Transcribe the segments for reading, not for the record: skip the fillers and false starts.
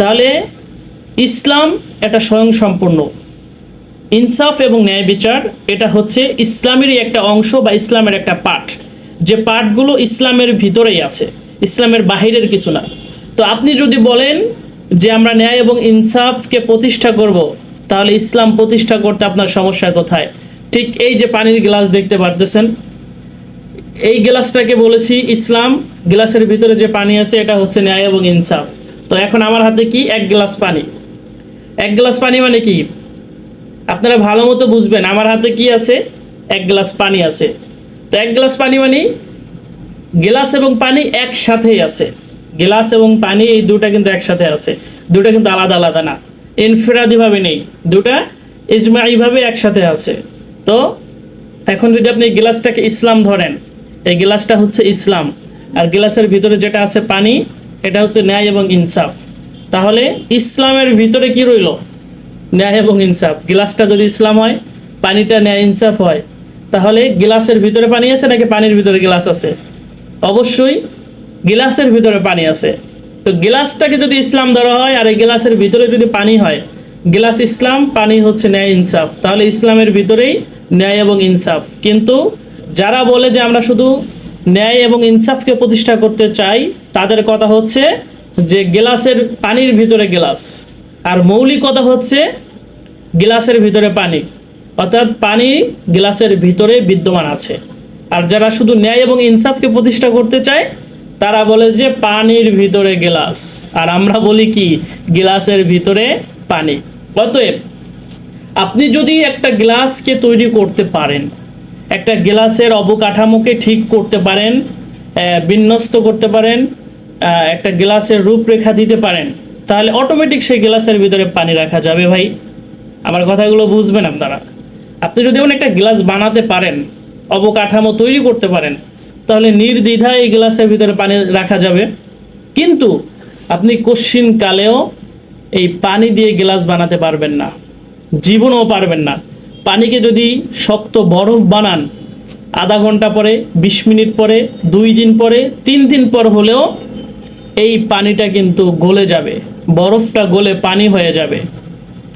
তাহলে ইসলাম এটা স্বয়ংসম্পূর্ণ। ইনসাফ এবং ন্যায় বিচার এটা হচ্ছে ইসলামেরই একটা অংশ বা ইসলামের একটা পার্ট, যে পার্টগুলো ইসলামের ভিতরেই আছে, ইসলামের বাহিরের কিছু না। তো আপনি যদি বলেন যে আমরা ন্যায় এবং ইনসাফকে প্রতিষ্ঠা করব, তাহলে ইসলাম প্রতিষ্ঠা করতে আপনার সমস্যা কোথায়? ঠিক এই যে পানির গ্লাস দেখতে পারতেছেন, এই গ্লাসটাকে বলেছি ইসলাম, গ্লাসের ভিতরে যে পানি আছে এটা হচ্ছে ন্যায় এবং ইনসাফ। তো এখন আমার হাতে কি? এক গ্লাস পানি। এক গ্লাস পানি মানে কি আপনারা ভালো মতো বুঝবেন, আমার হাতে কি আছে? এক গ্লাস পানি আছে। তো এক গ্লাস পানি মানে গ্লাস এবং পানি একসাথেই আছে। গ্লাস এবং পানি এই দুটা কিন্তু একসাথে আছে, দুটা কিন্তু আলাদা আলাদা না, ইনফিরাদিভাবে নেই, দুটা ইজমাইভাবে একসাথে আছে। তো এখন যদি আপনি গ্লাসটাকে ইসলাম ধরেন, এই গ্লাসটা হচ্ছে ইসলাম, আর গ্লাসের ভিতরে যেটা আছে পানি, এটা হচ্ছে ন্যায় এবং ইনসাফ। তাহলে ইসলামের ভিতরে কি রইল? ন্যায় এবং ইনসাফ। গ্লাসটা যদি ইসলাম হয়, পানিটা ন্যায় ইনসাফ হয়, তাহলে গ্লাসের ভিতরে পানি আছে নাকি পানির ভিতরে গ্লাস আছে? অবশ্যই গ্লাসের ভিতরে পানি আছে। তো গ্লাসটাকে যদি ইসলাম ধরা হয় আর এই গ্লাসের ভিতরে যদি পানি হয়, গ্লাস ইসলাম, পানি হচ্ছে ন্যায় ইনসাফ, তাহলে ইসলামের ভিতরেই ন্যায় এবং ইনসাফ। কিন্তু যারা বলে যে আমরা শুধু ন্যায় এবং ইনসাফকে প্রতিষ্ঠা করতে চাই, তাদের কথা হচ্ছে যে গ্লাসের পানির ভিতরে গ্লাস, আর মৌলিকতা হচ্ছে গ্লাসের ভিতরে পানি, অর্থাৎ পানি গ্লাসের ভিতরে বিদ্যমান আছে। আর যারা শুধু ন্যায় এবং ইনসাফকে প্রতিষ্ঠা করতে চায়, তারা বলে যে পানির ভিতরে গ্লাস, আর আমরা বলি কি গ্লাসের ভিতরে পানি। অতএব আপনি যদি একটা গ্লাসকে তৈরি করতে পারেন, একটা গ্লাসের অবকাঠামোকে ঠিক করতে পারেন, বিন্যস্ত করতে পারেন, একটা গ্লাসের রূপরেখা দিতে পারেন, তাহলে অটোমেটিক সেই গ্লাসের ভিতরে পানি রাখা যাবে। ভাই, আমার কথাগুলো বুঝবেন আপনারা। আপনি যদি এমন একটা গ্লাস বানাতে পারেন, অবকাঠামো তৈরি করতে পারেন, তাহলে নির্দ্বিধায় এই গ্লাসের ভিতরে পানি রাখা যাবে। কিন্তু আপনি কোশ্চিনকালেও এই পানি দিয়ে গ্লাস বানাতে পারবেন না, জীবনেও পারবেন না। পানিকে যদি শক্ত বরফ বানান, আধা ঘন্টা পরে, 20 মিনিট পরে, 2 দিন পরে, 3 দিন পর হলেও এই পানিটা কিন্তু গলে যাবে, বরফটা গলে পানি হয়ে যাবে।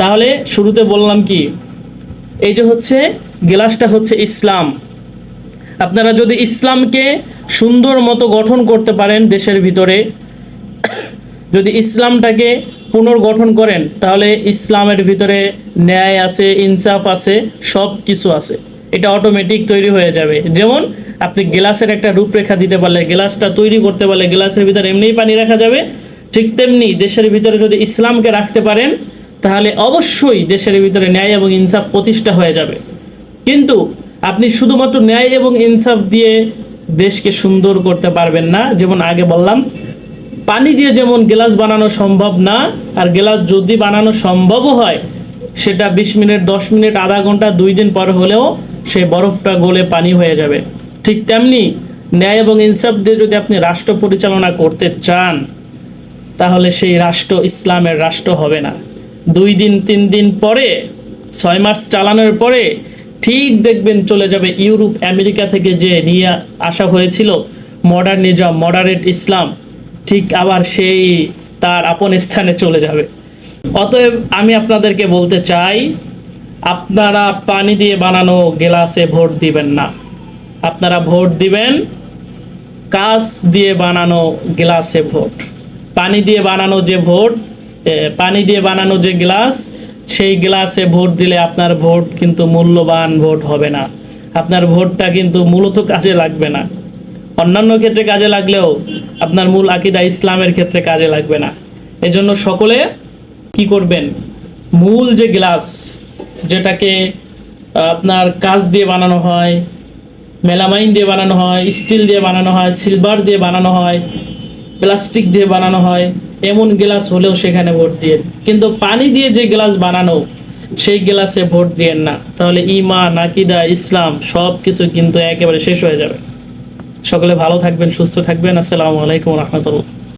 তাহলে শুরুতে বললাম কি, এই যে হচ্ছে গ্লাসটা হচ্ছে ইসলাম। আপনারা যদি ইসলামকে সুন্দর মতো গঠন করতে পারেন দেশের ভিতরে, যদি ইসলামটাকে পুনর্গঠন করেন, তাহলে ইসলামের ভিতরে ন্যায় আছে, ইনসাফ আছে, সব কিছু আছে, এটা অটোমেটিক তৈরি হয়ে যাবে। যেমন আপনি গ্লাসের একটা রূপরেখা দিতে পারলে, গ্লাসটা তৈরি করতে পারলে গ্লাসের ভিতরে এমনিই পানি রাখা যাবে, ঠিক তেমনি দেশের ভিতরে যদি ইসলামকে রাখতে পারেন, তাহলে অবশ্যই দেশের ভিতরে ন্যায় এবং ইনসাফ প্রতিষ্ঠা হয়ে যাবে। কিন্তু আপনি শুধুমাত্র ন্যায় এবং ইনসাফ দিয়ে দেশকে সুন্দর করতে পারবেন না। যেমন আগে বললাম, পানি দিয়ে যেমন গ্লাস বানানো সম্ভব না, আর গ্লাস যদি বানানো সম্ভবও হয়, সেটা 20 মিনিট, 10 মিনিট, আধা ঘন্টা, 2 দিন পর হলেও সেই বরফটা গলে পানি হয়ে যাবে। ঠিক তেমনি ন্যায় এবং ইনসাফ দিয়ে যদি আপনি রাষ্ট্র পরিচালনা করতে চান, তাহলে সেই রাষ্ট্র ইসলামের রাষ্ট্র হবে না। 2 দিন 3 দিন পরে, 6 মাস চালানোর পরে ঠিক দেখবেন চলে যাবে ইউরোপ আমেরিকা থেকে যে নিয়ে আসা হয়েছিল মডার্নিজম, মডারেট ইসলাম, ঠিক আবার সেই তার আপন স্থানে চলে যাবে। অতএব আমি আপনাদেরকে বলতে চাই, আপনারা পানি দিয়ে বানানো গ্লাসে ভোট দিবেন না, আপনারা ভোট দিবেন কাঁচ দিয়ে বানানো গ্লাসে ভোট। পানি দিয়ে বানানো যে ভোট, পানি দিয়ে বানানো যে গ্লাস, সেই গ্লাসে ভোট দিলে আপনার ভোট কিন্তু মূল্যবান ভোট হবে না, আপনার ভোটটা কিন্তু মূলত কাজে লাগবে না। অন্যান্য ক্ষেত্রে কাজে লাগলেও আপনার মূল আকীদা ইসলামের ক্ষেত্রে কাজে লাগবে না। এজন্য সকলে কি করবেন, মূল যে গ্লাস, যেটাকে আপনার কাঁচ দিয়ে বানানো হয়, মেলামাইন দিয়ে বানানো হয়, স্টিল দিয়ে বানানো হয়, সিলভার দিয়ে বানানো হয়, প্লাস্টিক দিয়ে বানানো হয়, এমন গ্লাস হলেও সেখানে ভোট দিয়ে। কিন্তু পানি দিয়ে যে গ্লাস বানানো, সেই গ্লাসে ভোট দিয়েন না, তাহলে ঈমান, আকীদা, ইসলাম সব কিছু কিন্তু একেবারে শেষ হয়ে যাবে। সকলে ভালো থাকবেন, সুস্থ থাকবেন। আসসালামু আলাইকুম ওয়া রাহমাতুল্লাহ।